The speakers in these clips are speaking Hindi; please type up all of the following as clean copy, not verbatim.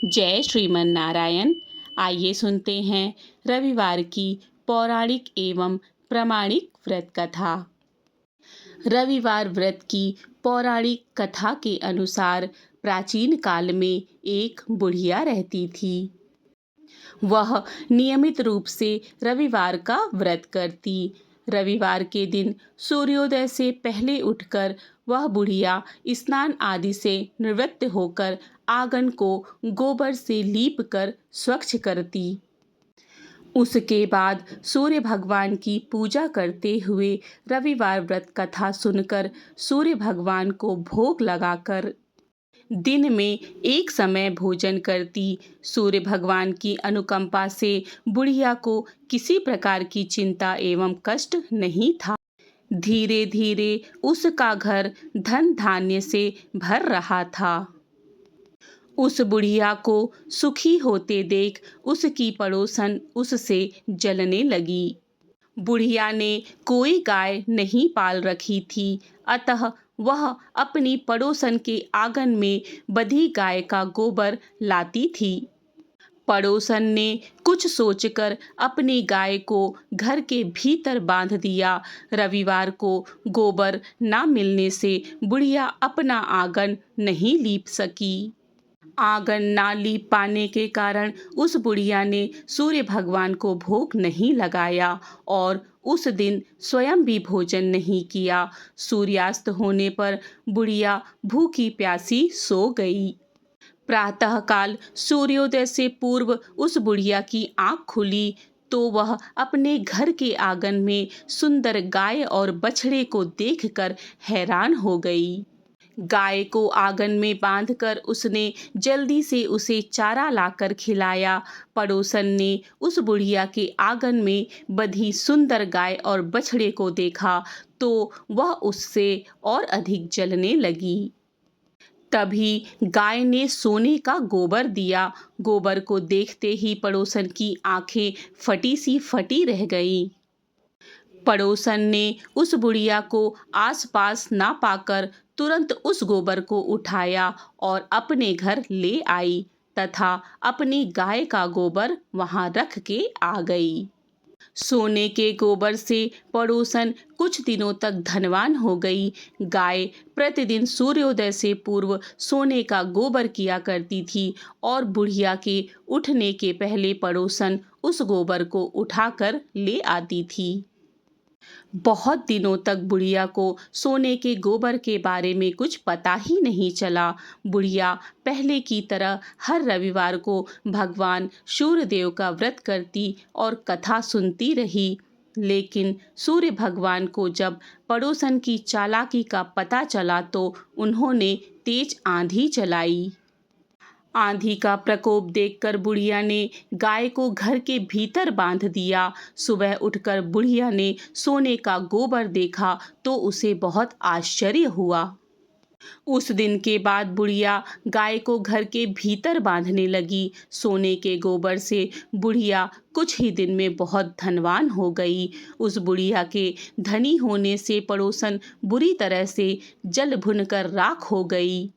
जय श्रीमन नारायण। आइए सुनते हैं रविवार की पौराणिक एवं प्रामाणिक व्रत कथा। रविवार व्रत की पौराणिक कथा के अनुसार प्राचीन काल में एक बुढ़िया रहती थी। वह नियमित रूप से रविवार का व्रत करती। रविवार के दिन सूर्योदय से पहले उठकर वह बुढ़िया स्नान आदि से निवृत्त होकर आंगन को गोबर से लीप कर स्वच्छ करती। उसके बाद सूर्य भगवान की पूजा करते हुए रविवार व्रत कथा सुनकर सूर्य भगवान को भोग लगाकर दिन में एक समय भोजन करती। सूर्य भगवान की अनुकंपा से बुढ़िया को किसी प्रकार की चिंता एवं कष्ट नहीं था। धीरे धीरे उसका घर धन धान्य से भर रहा था। उस बुढ़िया को सुखी होते देख उसकी पड़ोसन उससे जलने लगी। बुढ़िया ने कोई गाय नहीं पाल रखी थी, अतः वह अपनी पड़ोसन के आंगन में बंधी गाय का गोबर लाती थी। पड़ोसन ने कुछ सोचकर अपनी गाय को घर के भीतर बांध दिया। रविवार को गोबर ना मिलने से बुढ़िया अपना आंगन नहीं लीप सकी। आंगन ना लीप पाने के कारण उस बुढ़िया ने सूर्य भगवान को भोग नहीं लगाया और उस दिन स्वयं भी भोजन नहीं किया। सूर्यास्त होने पर बुढ़िया भूखी प्यासी सो गई। प्रातःकाल सूर्योदय से पूर्व उस बुढ़िया की आंख खुली तो वह अपने घर के आंगन में सुंदर गाय और बछड़े को देखकर हैरान हो गई। गाय को आंगन में बांधकर उसने जल्दी से उसे चारा लाकर खिलाया। पड़ोसन ने उस बुढ़िया के आंगन में बंधी सुंदर गाय और बछड़े को देखा तो वह उससे और अधिक जलने लगी। तभी गाय ने सोने का गोबर दिया। गोबर को देखते ही पड़ोसन की आंखें फटी सी फटी रह गईं। पड़ोसन ने उस बुढ़िया को आसपास ना पाकर तुरंत उस गोबर को उठाया और अपने घर ले आई तथा अपनी गाय का गोबर वहां रख के आ गई। सोने के गोबर से पड़ोसन कुछ दिनों तक धनवान हो गई। गाय प्रतिदिन सूर्योदय से पूर्व सोने का गोबर किया करती थी और बुढ़िया के उठने के पहले पड़ोसन उस गोबर को उठाकर ले आती थी। बहुत दिनों तक बुढ़िया को सोने के गोबर के बारे में कुछ पता ही नहीं चला। बुढ़िया पहले की तरह हर रविवार को भगवान सूर्यदेव का व्रत करती और कथा सुनती रही। लेकिन सूर्य भगवान को जब पड़ोसन की चालाकी का पता चला तो उन्होंने तेज आंधी चलाई। आंधी का प्रकोप देखकर बुढ़िया ने गाय को घर के भीतर बांध दिया। सुबह उठकर बुढ़िया ने सोने का गोबर देखा तो उसे बहुत आश्चर्य हुआ। उस दिन के बाद बुढ़िया गाय को घर के भीतर बांधने लगी। सोने के गोबर से बुढ़िया कुछ ही दिन में बहुत धनवान हो गई। उस बुढ़िया के धनी होने से पड़ोसन बुरी तरह से जल भुनकर राख हो गई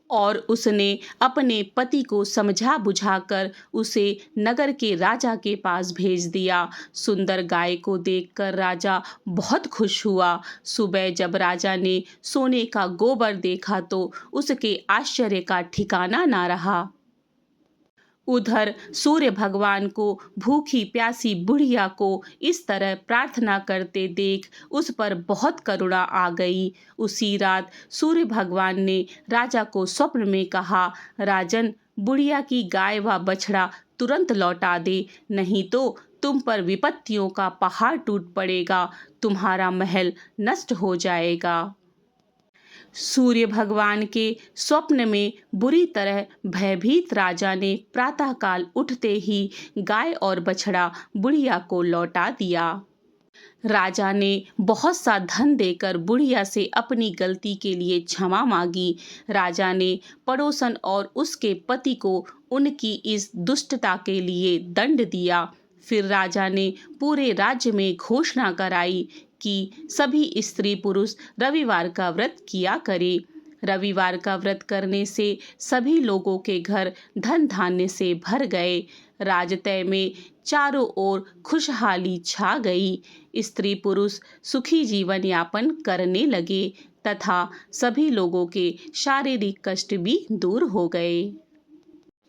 और उसने अपने पति को समझा बुझाकर उसे नगर के राजा के पास भेज दिया। सुंदर गाय को देखकर राजा बहुत खुश हुआ। सुबह जब राजा ने सोने का गोबर देखा तो उसके आश्चर्य का ठिकाना ना रहा। उधर सूर्य भगवान को भूखी प्यासी बुढ़िया को इस तरह प्रार्थना करते देख उस पर बहुत करुणा आ गई। उसी रात सूर्य भगवान ने राजा को स्वप्न में कहा, राजन, बुढ़िया की गाय व बछड़ा तुरंत लौटा दे, नहीं तो तुम पर विपत्तियों का पहाड़ टूट पड़ेगा, तुम्हारा महल नष्ट हो जाएगा। सूर्य भगवान के स्वप्न में बुरी तरह भयभीत राजा ने प्रातःकाल उठते ही गाय और बछड़ा बुढ़िया को लौटा दिया। राजा ने बहुत सा धन देकर बुढ़िया से अपनी गलती के लिए क्षमा मांगी। राजा ने पड़ोसन और उसके पति को उनकी इस दुष्टता के लिए दंड दिया। फिर राजा ने पूरे राज्य में घोषणा कराई कि सभी स्त्री पुरुष रविवार का व्रत किया करें। रविवार का व्रत करने से सभी लोगों के घर धन धान्य से भर गए। राजतय में चारों ओर खुशहाली छा गई। स्त्री पुरुष सुखी जीवन यापन करने लगे तथा सभी लोगों के शारीरिक कष्ट भी दूर हो गए।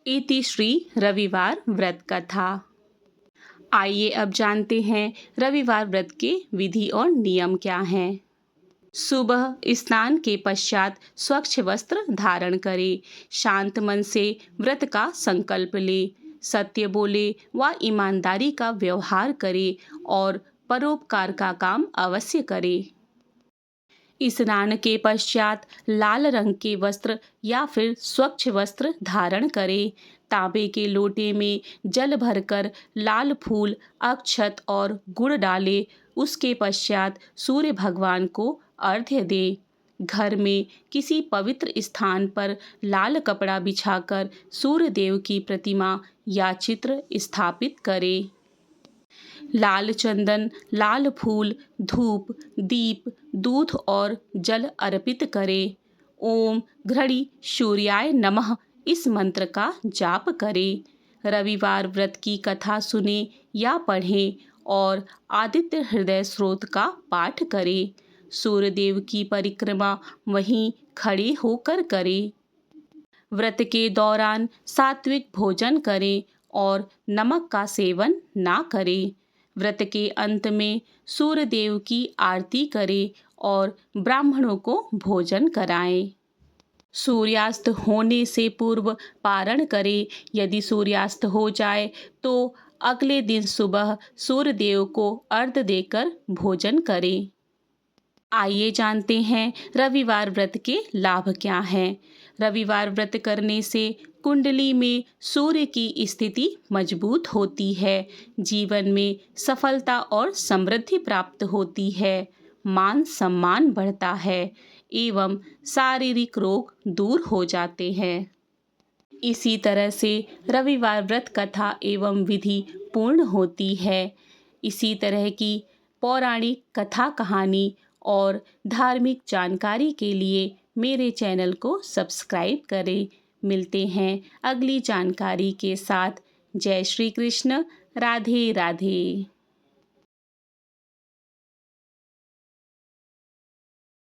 इति श्री रविवार व्रत कथा। आइए अब जानते हैं रविवार व्रत के विधि और नियम क्या हैं। सुबह स्नान के पश्चात स्वच्छ वस्त्र धारण करें। शांत मन से व्रत का संकल्प ले। सत्य बोले व ईमानदारी का व्यवहार करे और परोपकार का काम अवश्य करे। स्नान के पश्चात लाल रंग के वस्त्र या फिर स्वच्छ वस्त्र धारण करें। तांबे के लोटे में जल भरकर लाल फूल, अक्षत और गुड़ डालें। उसके पश्चात सूर्य भगवान को अर्घ्य दें। घर में किसी पवित्र स्थान पर लाल कपड़ा बिछाकर सूर्य देव की प्रतिमा या चित्र स्थापित करें। लाल चंदन, लाल फूल, धूप, दीप, दूध और जल अर्पित करें। ओम घृणी सूर्याय नमः इस मंत्र का जाप करें। रविवार व्रत की कथा सुने या पढ़ें और आदित्य हृदय स्रोत का पाठ करें। सूर्यदेव की परिक्रमा वहीं खड़े होकर करें। व्रत के दौरान सात्विक भोजन करें और नमक का सेवन ना करें। व्रत के अंत में सूर्य देव की आरती करें और ब्राह्मणों को भोजन कराएं। सूर्यास्त होने से पूर्व पारण करें। यदि सूर्यास्त हो जाए तो अगले दिन सुबह सूर्य देव को अर्घ्य देकर भोजन करें। आइए जानते हैं रविवार व्रत के लाभ क्या हैं। रविवार व्रत करने से कुंडली में सूर्य की स्थिति मजबूत होती है। जीवन में सफलता और समृद्धि प्राप्त होती है। मान सम्मान बढ़ता है एवं शारीरिक रोग दूर हो जाते हैं। इसी तरह से रविवार व्रत कथा एवं विधि पूर्ण होती है। इसी तरह की पौराणिक कथा कहानी और धार्मिक जानकारी के लिए मेरे चैनल को सब्सक्राइब करें। मिलते हैं अगली जानकारी के साथ। जय श्री कृष्ण। राधे राधे।